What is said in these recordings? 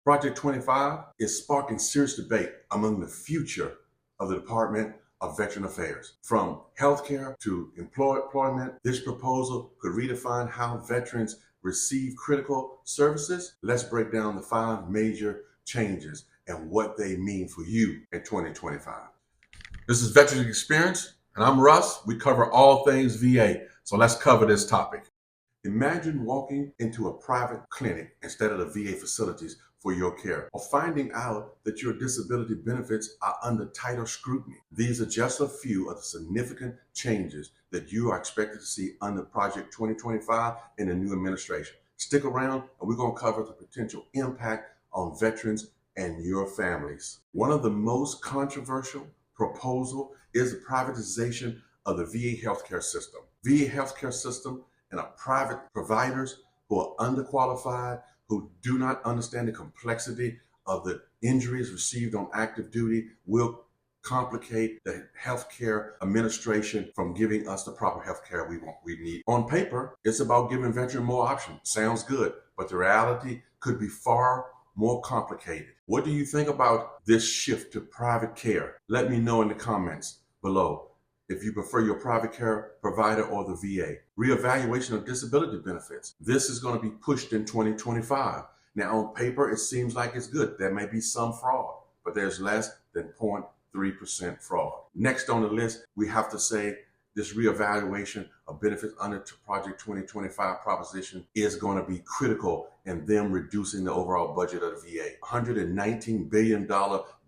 Project 25 is sparking serious debate among the future of the Department of Veteran Affairs. From healthcare to employment, this proposal could redefine how veterans receive critical services. Let's break down the 5 major changes and what they mean for you in 2025. This is Veterans Experience, and I'm Russ. We cover all things VA, so let's cover this topic. Imagine walking into a private clinic instead of the VA facilities for your care, or finding out that your disability benefits are under tighter scrutiny. These are just a few of the significant changes that you are expected to see under Project 2025 in the new administration. Stick around, and we're going to cover the potential impact on veterans and your families. One of the most controversial proposal is the privatization of the VA healthcare system. VA healthcare system and private providers who are underqualified, who do not understand the complexity of the injuries received on active duty, will complicate the healthcare administration from giving us the proper healthcare we need. On paper, it's about giving veterans more options. Sounds good, but the reality could be far more complicated. What do you think about this shift to private care? Let me know in the comments below if you prefer your private care provider or the VA. Reevaluation of disability benefits. This is going to be pushed in 2025. Now, on paper, it seems like it's good. There may be some fraud, but there's less than 0.3% fraud. Next on the list, we have to say this reevaluation of benefits under Project 2025 proposition is going to be critical in them reducing the overall budget of the VA. $119 billion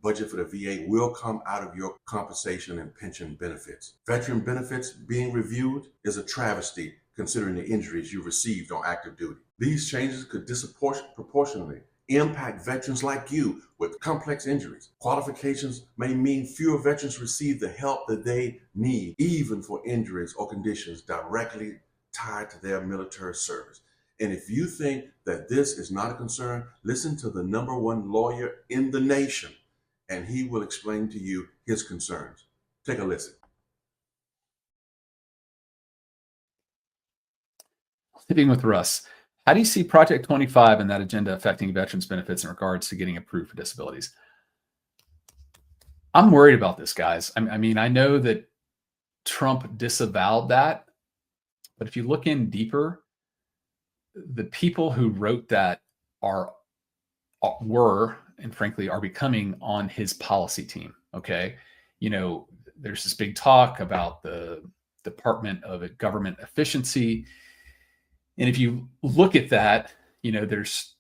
budget for the VA will come out of your compensation and pension benefits. Veteran benefits being reviewed is a travesty considering the injuries you received on active duty. These changes could disproportionately impact veterans like you with complex injuries. Qualifications may mean fewer veterans receive the help that they need, even for injuries or conditions directly tied to their military service. And if you think that this is not a concern, listen to the #1 lawyer in the nation, and he will explain to you his concerns. Take a listen. Sitting with Russ, how do you see Project 25 and that agenda affecting veterans benefits in regards to getting approved for disabilities? I'm worried about this, guys. I mean, I know that Trump disavowed that, but if you look in deeper, the people who wrote that were, and frankly, are becoming on his policy team. Okay. You know, there's this big talk about the Department of Government Efficiency. And if you look at that, you know, there's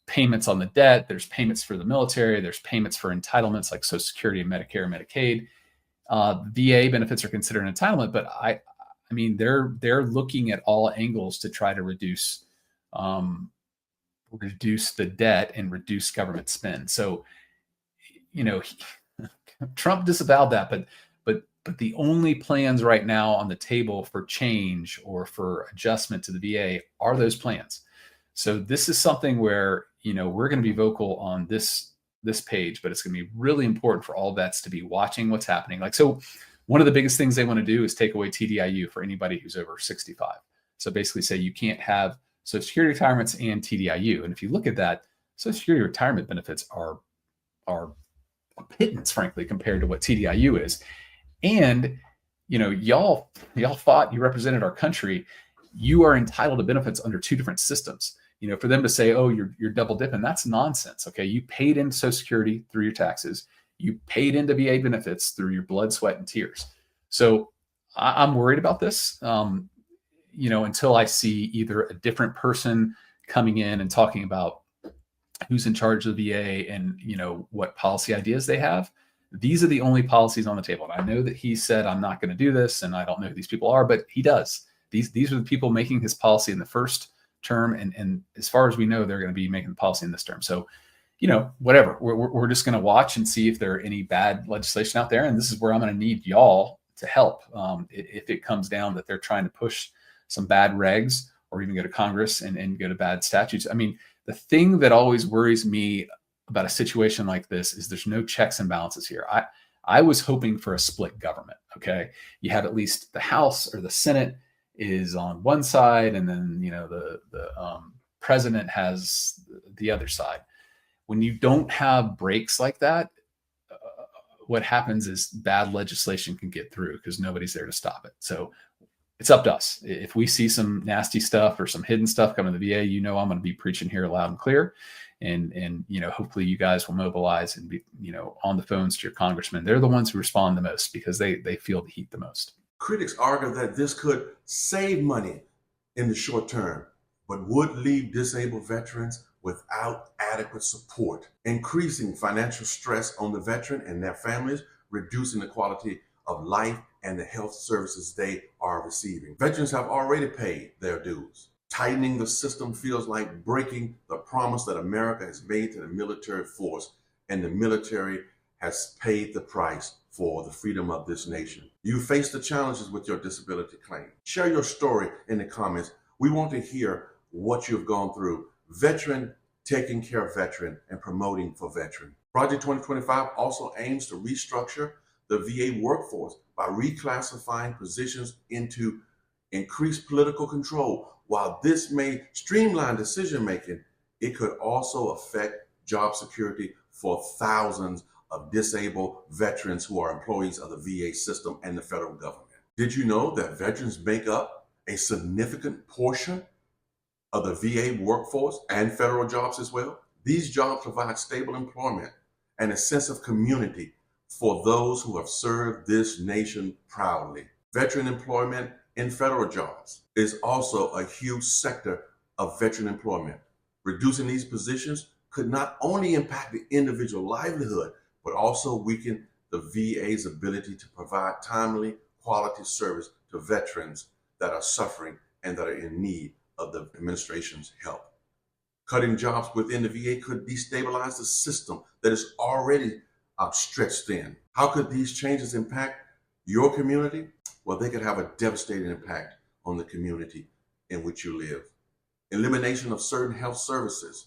payments on the debt, there's payments for the military, there's payments for entitlements like Social Security and Medicare and Medicaid. VA benefits are considered an entitlement, but I mean, they're looking at all angles to try to reduce the debt and reduce government spend. So, you know, Trump disavowed that, but the only plans right now on the table for change or for adjustment to the VA are those plans. So this is something where, you know, we're going to be vocal on this page, but it's going to be really important for all vets to be watching what's happening. Like, so one of the biggest things they want to do is take away TDIU for anybody who's over 65. So basically say you can't have Social Security retirements and TDIU. And if you look at that, Social Security retirement benefits are a pittance, frankly, compared to what TDIU is. And, you know, y'all fought, you represented our country. You are entitled to benefits under 2 different systems. You know, for them to say, oh, you're double dipping, that's nonsense. Okay. You paid into Social Security through your taxes. You paid into VA benefits through your blood, sweat, and tears. So I'm worried about this, you know, until I see either a different person coming in and talking about who's in charge of the VA and, you know, what policy ideas they have. These are the only policies on the table. And I know that he said, I'm not going to do this, and I don't know who these people are, but he does. These are the people making his policy in the first term. And as far as we know, they're going to be making the policy in this term. So, you know, whatever, we're just going to watch and see if there are any bad legislation out there. And this is where I'm going to need y'all to help. If it comes down that they're trying to push some bad regs or even go to Congress and go to bad statutes. I mean, the thing that always worries me about a situation like this is there's no checks and balances here. I was hoping for a split government. Okay. You have at least the House or the Senate is on one side, and then, you know, the president has the other side. When you don't have breaks like that, what happens is bad legislation can get through because nobody's there to stop it. So it's up to us. If we see some nasty stuff or some hidden stuff coming to the VA, I'm going to be preaching here loud and clear. And hopefully you guys will mobilize and be, on the phones to your congressmen. They're the ones who respond the most because they feel the heat the most. Critics argue that this could save money in the short term, but would leave disabled veterans without adequate support, increasing financial stress on the veteran and their families, reducing the quality of life and the health services they are receiving. Veterans have already paid their dues. Tightening the system feels like breaking the promise that America has made to the military force, and the military has paid the price for the freedom of this nation. You face the challenges with your disability claim. Share your story in the comments. We want to hear what you've gone through. Veteran, taking care of veteran, and promoting for veteran. Project 2025 also aims to restructure the VA workforce by reclassifying positions into increased political control. While this may streamline decision-making, it could also affect job security for thousands of disabled veterans who are employees of the VA system and the federal government. Did you know that veterans make up a significant portion of the VA workforce and federal jobs as well? These jobs provide stable employment and a sense of community for those who have served this nation proudly. Veteran employment in federal jobs is also a huge sector of veteran employment. Reducing these positions could not only impact the individual livelihood, but also weaken the VA's ability to provide timely, quality service to veterans that are suffering and that are in need of the administration's help. Cutting jobs within the VA could destabilize the system that is already stretched thin. How could these changes impact your community? Well, they could have a devastating impact on the community in which you live. Elimination of certain health services.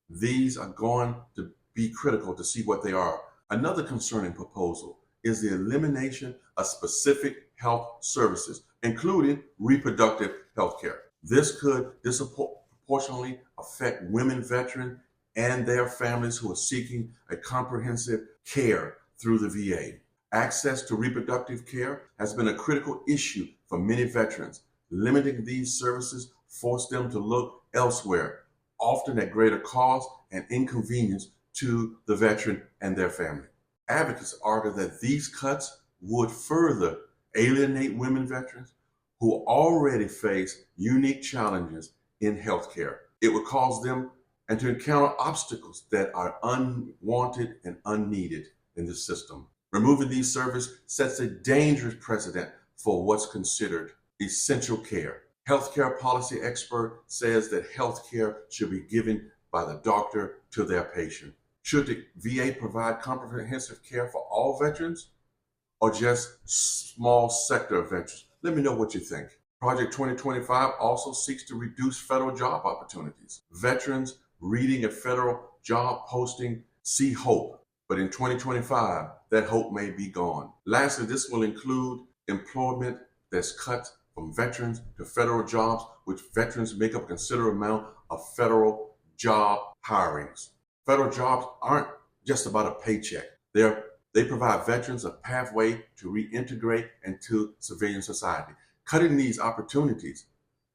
These are going to be critical to see what they are. Another concerning proposal is the elimination of specific health services, including reproductive health care. This could disproportionately affect women veterans and their families who are seeking a comprehensive care through the VA. Access to reproductive care has been a critical issue for many veterans. Limiting these services forced them to look elsewhere, often at greater cost and inconvenience to the veteran and their family. Advocates argue that these cuts would further alienate women veterans who already face unique challenges in healthcare. It would cause them and to encounter obstacles that are unwanted and unneeded in the system. Removing these services sets a dangerous precedent for what's considered essential care. Healthcare policy expert says that healthcare should be given by the doctor to their patient. Should the VA provide comprehensive care for all veterans or just small sector of veterans? Let me know what you think. Project 2025 also seeks to reduce federal job opportunities. Veterans reading a federal job posting see hope, but in 2025, that hope may be gone. Lastly, this will include employment that's cut from veterans to federal jobs, which veterans make up a considerable amount of federal job hirings. Federal jobs aren't just about a paycheck. They provide veterans a pathway to reintegrate into civilian society. Cutting these opportunities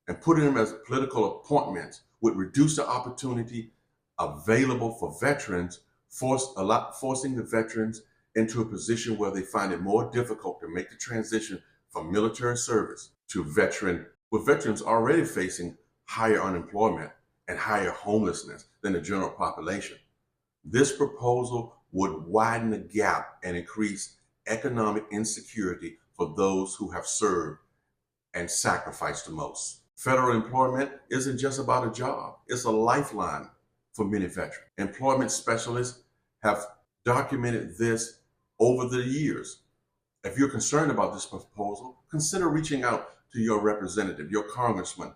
and putting them as political appointments would reduce the opportunity available for veterans, forcing the veterans into a position where they find it more difficult to make the transition from military service to veteran, with veterans already facing higher unemployment and higher homelessness than the general population. This proposal would widen the gap and increase economic insecurity for those who have served and sacrificed the most. Federal employment isn't just about a job, it's a lifeline for many veterans. Employment specialists have documented this over the years. If you're concerned about this proposal, consider reaching out to your representative, your congressman,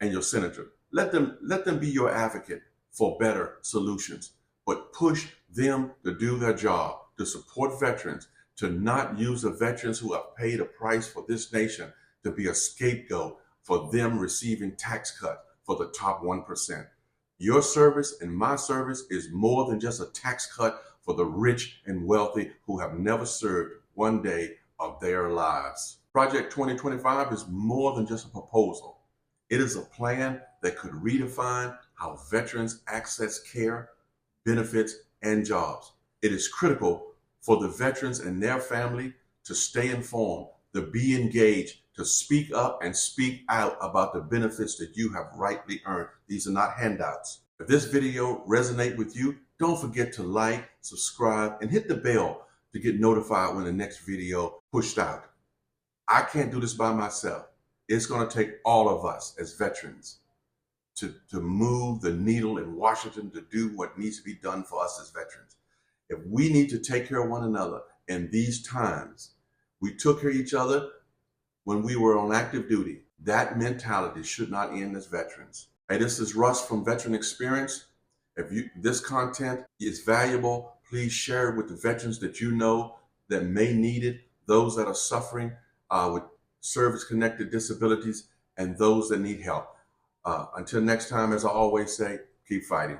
and your senator. Let them be your advocate for better solutions, but push them to do their job, to support veterans, to not use the veterans who have paid a price for this nation to be a scapegoat for them receiving tax cuts, for the top 1%. Your service and my service is more than just a tax cut for the rich and wealthy who have never served one day of their lives. Project 2025 is more than just a proposal. It is a plan that could redefine how veterans access care, benefits, and jobs. It is critical for the veterans and their family to stay informed, to be engaged, to speak up and speak out about the benefits that you have rightly earned. These are not handouts. If this video resonates with you, don't forget to like, subscribe, and hit the bell to get notified when the next video pushed out. I can't do this by myself. It's going to take all of us as veterans to move the needle in Washington to do what needs to be done for us as veterans. If we need to take care of one another in these times, we took care of each other when we were on active duty. That mentality should not end as veterans. Hey, this is Russ from Veteran Experience. If this content is valuable, please share it with the veterans that you know that may need it, those that are suffering with service-connected disabilities, and those that need help. Until next time, as I always say, keep fighting.